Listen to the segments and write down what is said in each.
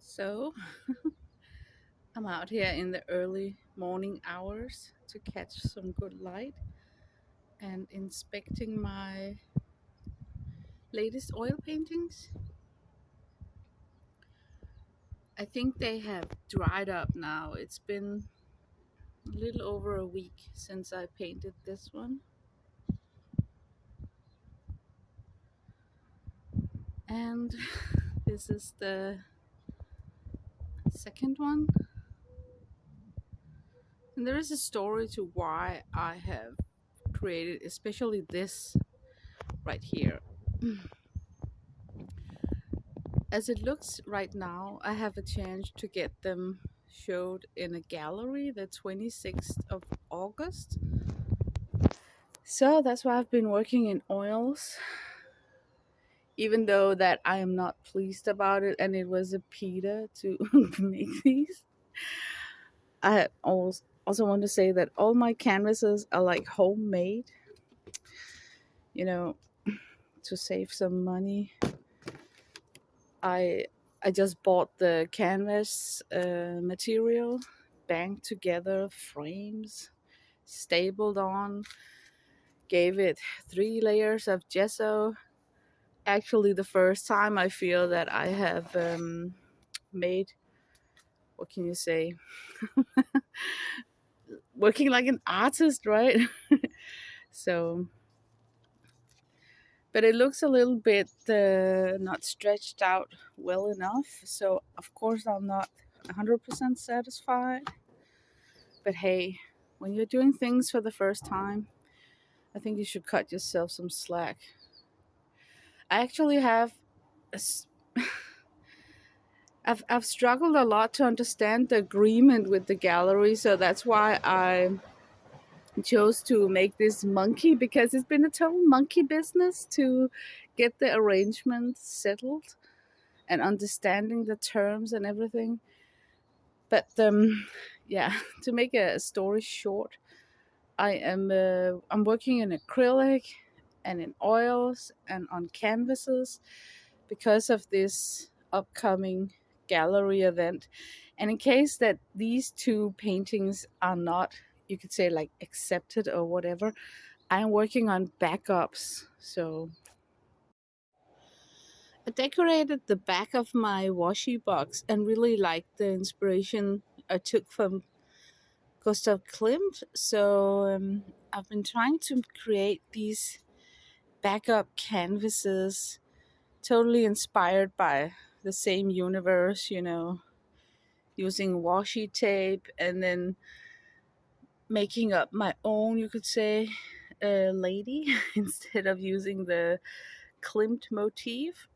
So I'm out here in the early morning hours to catch some good light and inspecting my latest oil paintings. I think they have dried up now. It's been a little over a week since I painted this one. And this is the second one. And there is a story to why I have created, especially this right here. As it looks right now, I have a chance to get them showed in a gallery the 26th of August. So that's why I've been working in oils, even though that I am not pleased about it and it was a Peter to make these. I also want to say that all my canvases are like homemade, you know, to save some money. I I just bought the canvas material, banked together frames, stapled on, gave it 3 layers of gesso. Actually, the first time I feel that I have made, what can you say, working like an artist, right? So, but it looks a little bit not stretched out well enough. So, of course, I'm not 100% satisfied. But hey, when you're doing things for the first time, I think you should cut yourself some slack. I actually have a I've struggled a lot to understand the agreement with the gallery, so that's why I chose to make this monkey, because it's been a total monkey business to get the arrangements settled and understanding the terms and everything. But yeah, to make a story short, I'm working in acrylic and in oils and on canvases because of this upcoming gallery event. And in case that these two paintings are not, you could say, like accepted or whatever, I'm working on backups. So I decorated the back of my washi box and really liked the inspiration I took from Gustav Klimt. So I've been trying to create these backup canvases totally inspired by the same universe, using washi tape and then making up my own, you could say, lady instead of using the Klimt motif.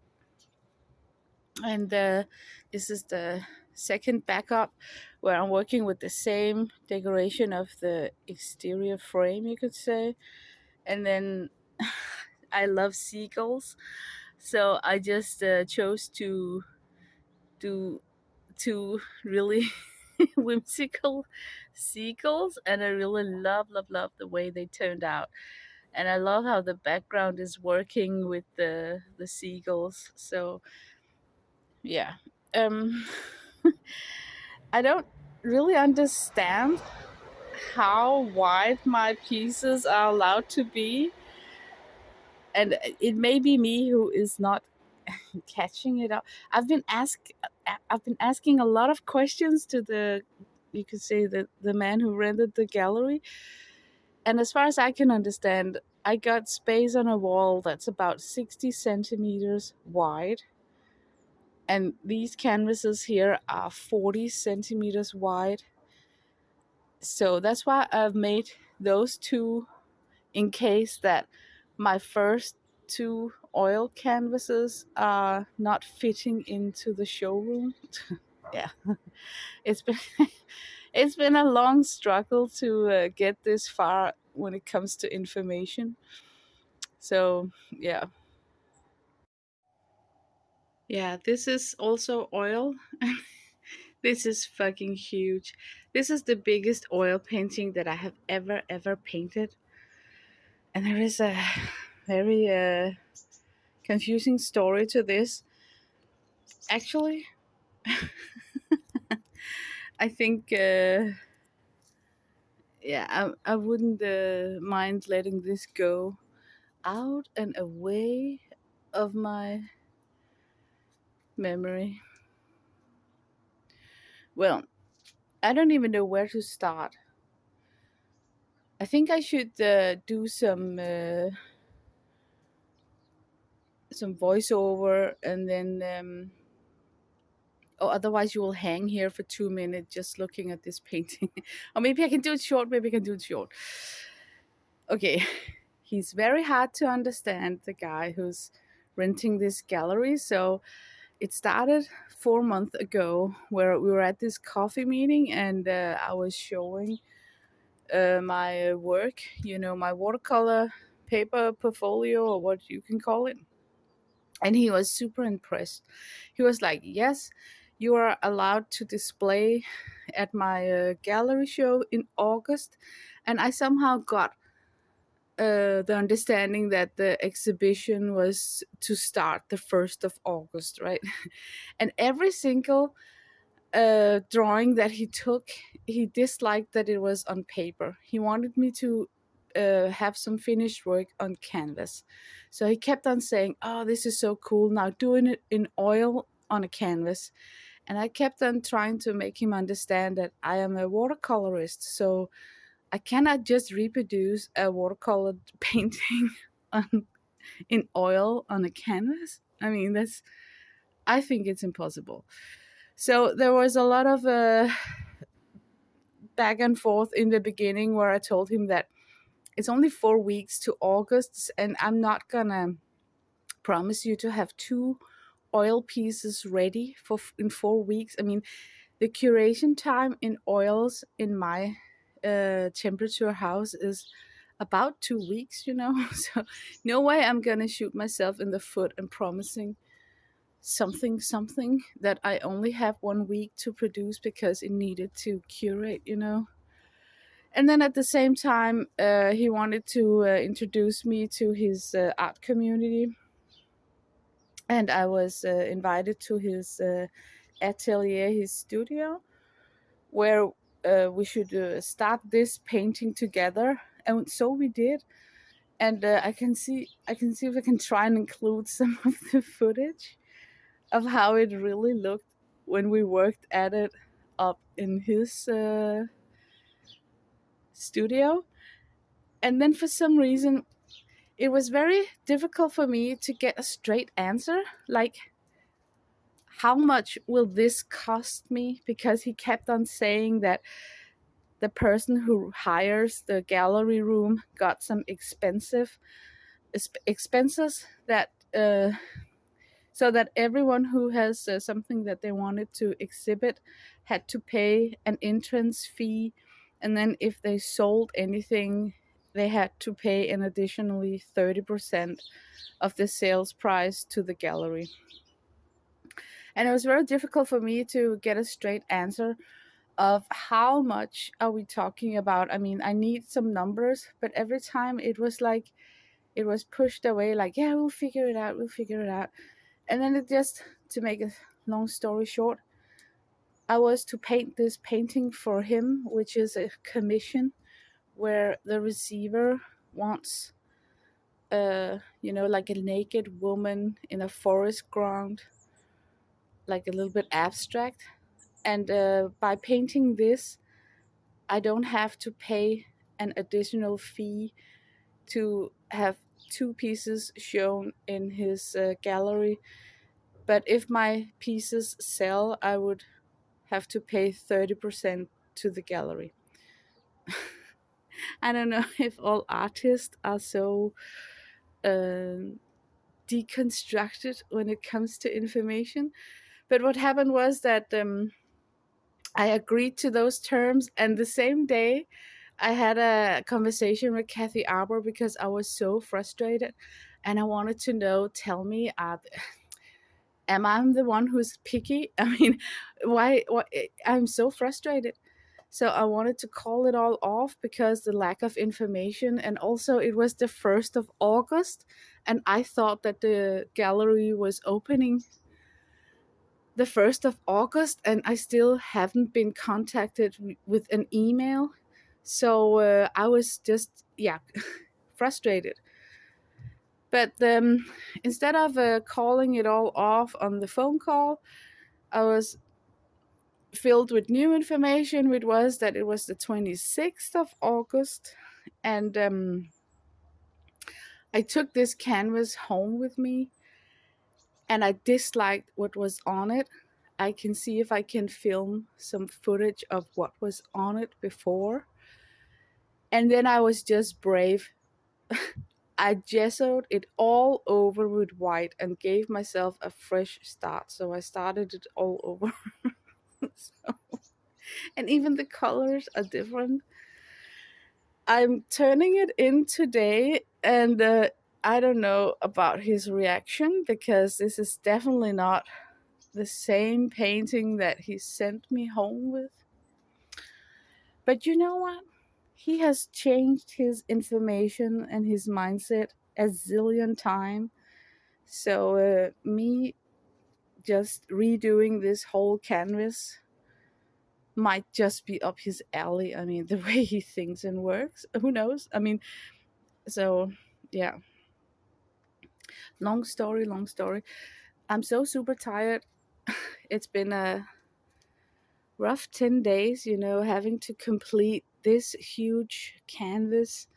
And this is the second backup where I'm working with the same decoration of the exterior frame, you could say. And then I love seagulls, so I just chose to do two really whimsical seagulls, and I really love the way they turned out. And I love how the background is working with the seagulls. So yeah, um, I don't really understand how wide my pieces are allowed to be, and it may be me who is not catching it up. I've been asking a lot of questions to the, you could say, the man who rented the gallery, and as far as I can understand, I got space on a wall that's about 60 centimeters wide, and these canvases here are 40 centimeters wide. So that's why I've made those two, in case that my first two oil canvases are not fitting into the showroom. Yeah, it's been it's been a long struggle to get this far when it comes to information. So yeah, yeah, this is also oil. This is fucking huge. This is the biggest oil painting that I have ever painted, and there is a very confusing story to this. Actually, I think, yeah, I wouldn't mind letting this go out and away of my memory. Well, I don't even know where to start. I think I should do some voiceover, and then or otherwise you will hang here for 2 minutes just looking at this painting. Or maybe I can do it short. Maybe I can do it short. Okay, he's very hard to understand, the guy who's renting this gallery. So it started 4 months ago, where we were at this coffee meeting, and I was showing my work, my watercolor paper portfolio, or what you can call it. And he was super impressed. He was like, "Yes, you are allowed to display at my gallery show in August." And I somehow got the understanding that the exhibition was to start the 1st of August, right? And every single drawing that he took, he disliked that it was on paper. He wanted me to have some finished work on canvas. So he kept on saying, "Oh, this is so cool. Now doing it in oil on a canvas." And I kept on trying to make him understand that I am a watercolorist. So I cannot just reproduce a watercolor painting on, in oil on a canvas. I mean, I think it's impossible. So there was a lot of back and forth in the beginning, where I told him that it's only 4 weeks to August, and I'm not gonna promise you to have two oil pieces ready in 4 weeks. I mean, the curation time in oils in my temperature house is about 2 weeks. So no way I'm gonna shoot myself in the foot and promising something that I only have 1 week to produce because it needed to curate. And then at the same time, he wanted to introduce me to his art community, and I was invited to his atelier, his studio, where we should start this painting together. And so we did. And I can see if I can try and include some of the footage of how it really looked when we worked at it up in his studio. And then for some reason, it was very difficult for me to get a straight answer. Like, how much will this cost me? Because he kept on saying that the person who hires the gallery room got some expenses that so that everyone who has something that they wanted to exhibit had to pay an entrance fee, and then if they sold anything, they had to pay an additionally 30% of the sales price to the gallery. And it was very difficult for me to get a straight answer of how much are we talking about. I mean, I need some numbers, but every time it was like it was pushed away, like, "Yeah, we'll figure it out. And then it just, to make a long story short, I was to paint this painting for him, which is a commission where the receiver wants like a naked woman in a forest ground, like a little bit abstract. And by painting this, I don't have to pay an additional fee to have two pieces shown in his gallery. But if my pieces sell, I would have to pay 30% to the gallery. I don't know if all artists are so um, deconstructed when it comes to information. But what happened was that I agreed to those terms, and the same day I had a conversation with Kathy Arbor because I was so frustrated, and I wanted to know, tell me, am I the one who's picky? I mean, why I'm so frustrated. So I wanted to call it all off because the lack of information, and also it was the 1st of August, and I thought that the gallery was opening the 1st of August, and I still haven't been contacted with an email. So I was just, yeah, frustrated. But instead of calling it all off on the phone call, I was filled with new information, which was that it was the 26th of August. And I took this canvas home with me, and I disliked what was on it. I can see if I can film some footage of what was on it before. And then I was just brave. I gessoed it all over with white and gave myself a fresh start. So I started it all over. So, and even the colors are different. I'm turning it in today, and I don't know about his reaction, because this is definitely not the same painting that he sent me home with. But you know what? He has changed his information and his mindset a zillion times. So me just redoing this whole canvas might just be up his alley. I mean, the way he thinks and works, who knows? I mean, so yeah. Long story, long story. I'm so super tired. It's been a rough 10 days, having to complete this huge canvas,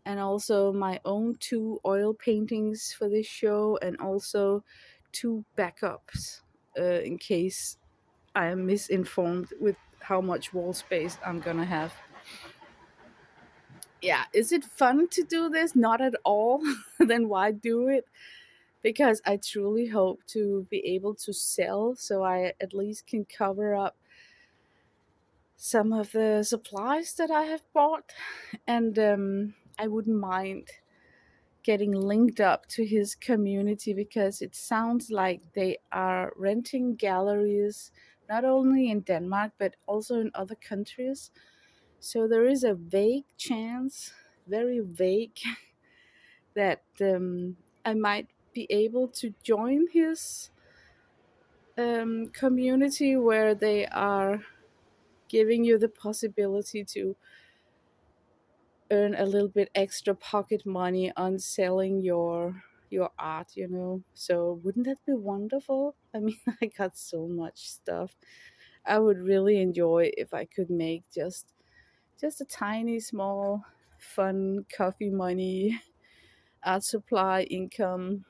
and also my own 2 oil paintings for this show, and also 2 backups in case I am misinformed with how much wall space I'm gonna have. Yeah, is it fun to do this? Not at all. Then why do it? Because I truly hope to be able to sell, so I at least can cover up some of the supplies that I have bought. And I wouldn't mind getting linked up to his community, because it sounds like they are renting galleries not only in Denmark but also in other countries. So there is a vague chance, very vague, that I might be able to join his community, where they are giving you the possibility to earn a little bit extra pocket money on selling your art. So wouldn't that be wonderful? I mean, I got so much stuff. I would really enjoy if I could make just a tiny small fun coffee money art supply income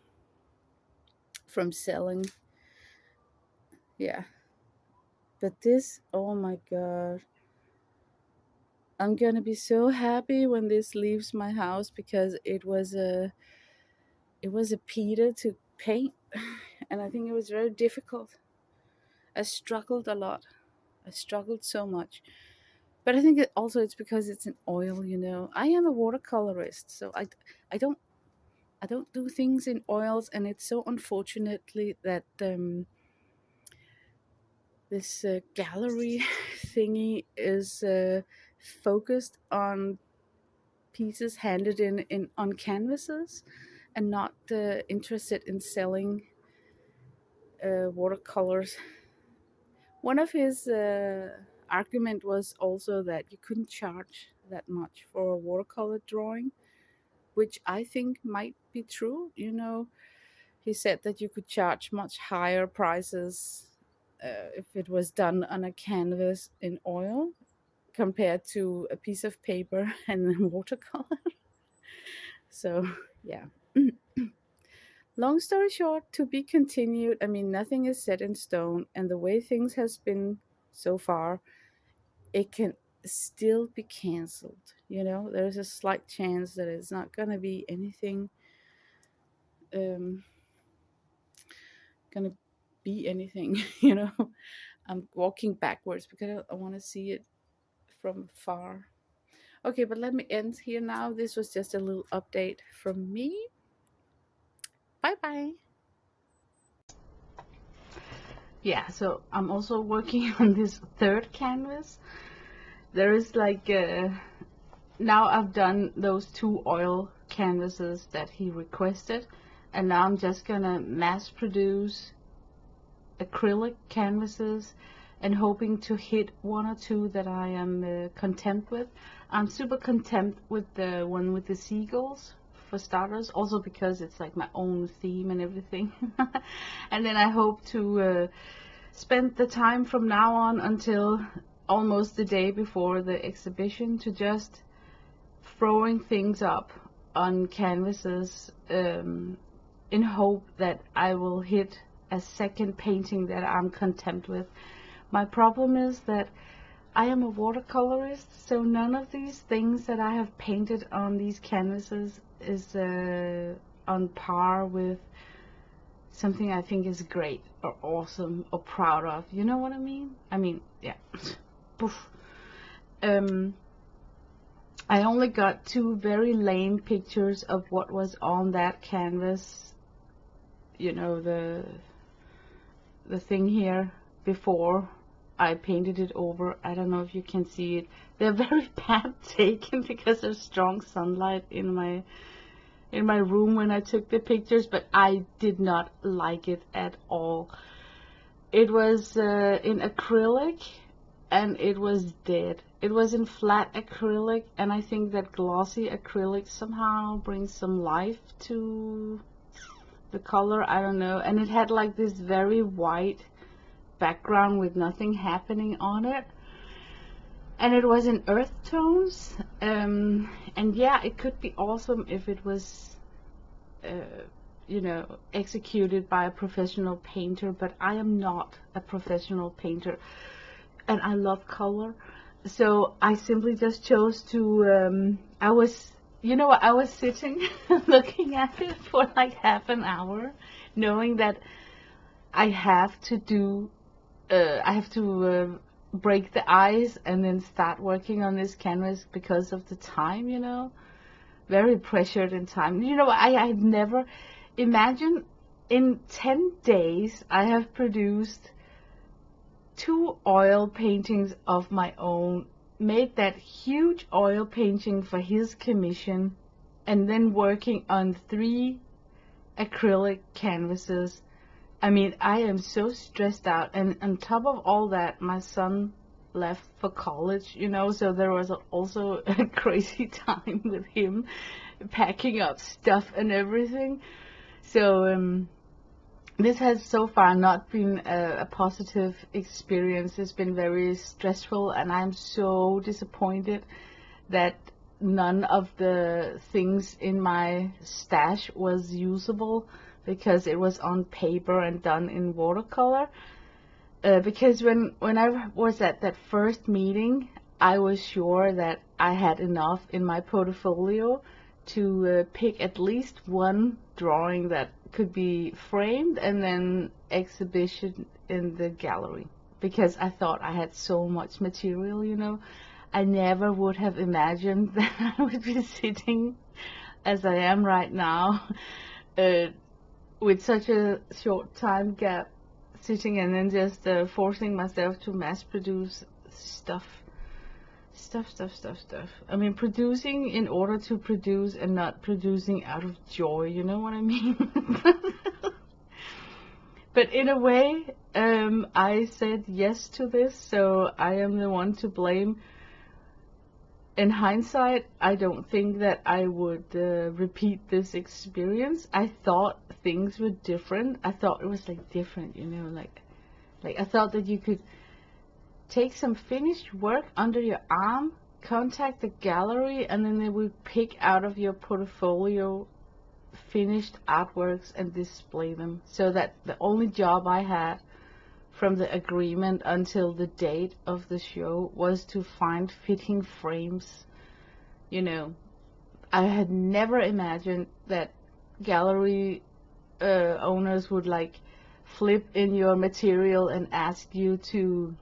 from selling. Yeah. But this, oh my god, I'm gonna be so happy when this leaves my house, because it was a Peter to paint, and I think it was very difficult. I struggled a lot. I struggled so much. But I think it's because it's an oil. I am a watercolorist, so I don't do things in oils, and it's so unfortunately that this gallery thingy is focused on pieces handed in on canvases, and not interested in selling watercolors. One of his argument was also that you couldn't charge that much for a watercolor drawing, which I think might be true. He said that you could charge much higher prices if it was done on a canvas in oil compared to a piece of paper and then watercolor. So, yeah. Long story short, to be continued. I mean, nothing is set in stone, and the way things has been so far, it can still be canceled. There's a slight chance that it's not gonna be anything, um, gonna be anything. I'm walking backwards because I want to see it from far. Okay, but let me end here now. This was just a little update from me. Bye bye. Yeah, so I'm also working on this 3rd canvas. There is like now I've done those 2 oil canvases that he requested, and now I'm just gonna mass produce acrylic canvases and hoping to hit one or two that I am content with. I'm super content with the one with the seagulls, for starters, also because it's like my own theme and everything. And then I hope to spend the time from now on until almost the day before the exhibition to just throwing things up on canvases, in hope that I will hit a second painting that I'm content with. My problem is that I am a watercolorist, so none of these things that I have painted on these canvases is on par with something I think is great or awesome or proud of. You know what I mean? I mean, yeah. Poof. I only got 2 very lame pictures of what was on that canvas. You know, the thing here before I painted it over. I don't know if you can see it. They're very bad taken because there's strong sunlight in my room when I took the pictures, but I did not like it at all. It was in acrylic, and it was dead. It was in flat acrylic, and I think that glossy acrylic somehow brings some life to the color. I don't know. And it had like this very white background with nothing happening on it, and it was in earth tones, and yeah, it could be awesome if it was you know, executed by a professional painter, but I am not a professional painter, and I love color, so I simply just chose to I was, you know, I was sitting looking at it for like half an hour, knowing that I have to do break the ice and then start working on this canvas because of the time, you know, very pressured in time. You know, I had never imagined in 10 days I have produced 2 oil paintings of my own, made that huge oil painting for his commission, and then working on 3 acrylic canvases. I mean, I am so stressed out, and on top of all that, my son left for college, you know, so there was also a crazy time with him packing up stuff and everything. So this has so far not been a positive experience. It's been very stressful, and I'm so disappointed that none of the things in my stash was usable, because it was on paper and done in watercolor. Because when I was at that first meeting, I was sure that I had enough in my portfolio to pick at least one drawing that could be framed and then exhibition in the gallery, because I thought I had so much material, you know. I never would have imagined that I would be sitting as I am right now, with such a short time gap, sitting and then just forcing myself to mass produce stuff. I mean, producing in order to produce and not producing out of joy, you know what I mean? But in a way, I said yes to this, so I am the one to blame. In hindsight, I don't think that I would repeat this experience. I thought things were different. I thought it was like different, you know, like I thought that you could take some finished work under your arm, contact the gallery, and then they would pick out of your portfolio finished artworks and display them. So that the only job I had from the agreement until the date of the show was to find fitting frames. You know, I had never imagined that gallery owners would like flip in your material and ask you to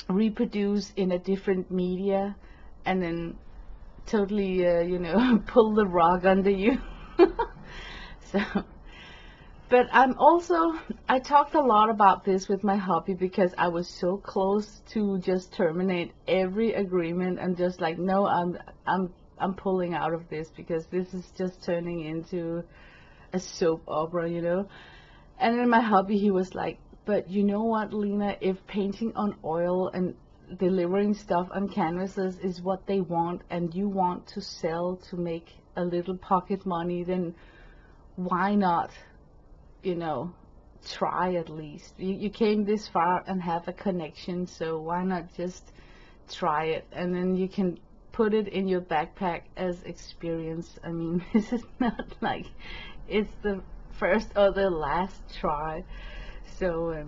reproduce in a different media, and then totally you know, pull the rug under you. So, but I talked a lot about this with my hubby, because I was so close to just terminate every agreement and just like, no, I'm pulling out of this, because this is just turning into a soap opera, you know. And then my hubby, he was like, But you know what, Lena, if painting on oil and delivering stuff on canvases is what they want, and you want to sell to make a little pocket money, then why not, you know, try at least. You came this far and have a connection, so why not just try it, and then you can put it in your backpack as experience. I mean, this is not like it's the first or the last try. So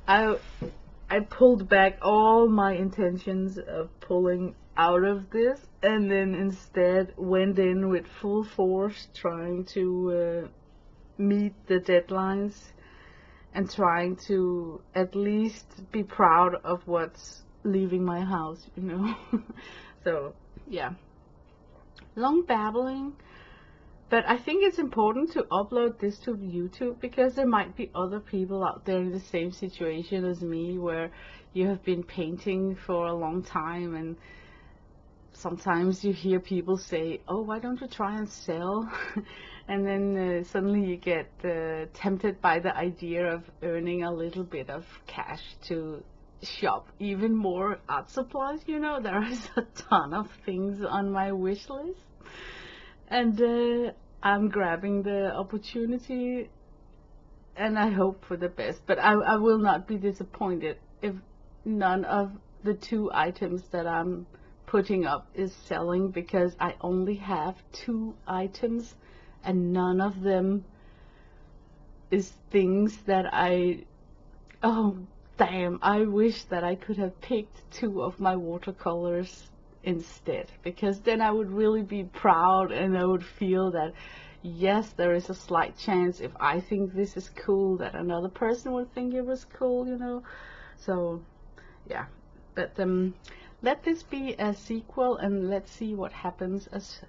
I pulled back all my intentions of pulling out of this, and then instead went in with full force, trying to meet the deadlines and trying to at least be proud of what's leaving my house, you know. So yeah, long babbling. But I think it's important to upload this to YouTube, because there might be other people out there in the same situation as me, where you have been painting for a long time, and sometimes you hear people say, oh, why don't you try and sell? And then suddenly you get tempted by the idea of earning a little bit of cash to shop even more art supplies. You know, there is a ton of things on my wish list. And I'm grabbing the opportunity, and I hope for the best. But I will not be disappointed if none of the 2 items that I'm putting up is selling, because I only have 2 items, and none of them is things that oh damn, I wish that I could have picked 2 of my watercolors instead, because then I would really be proud, and I would feel that yes, there is a slight chance, if I think this is cool, that another person would think it was cool, you know. So yeah, but let this be a sequel, and let's see what happens.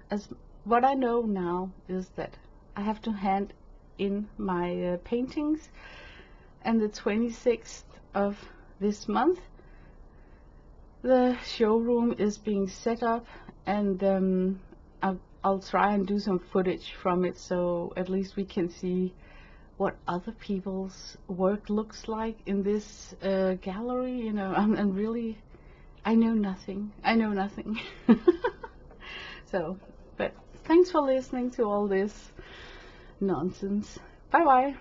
As what I know now is that I have to hand in my paintings, and the 26th of this month the showroom is being set up, and I'll try and do some footage from it, so at least we can see what other people's work looks like in this gallery. You know, I'm really, I know nothing. So, but thanks for listening to all this nonsense. Bye bye.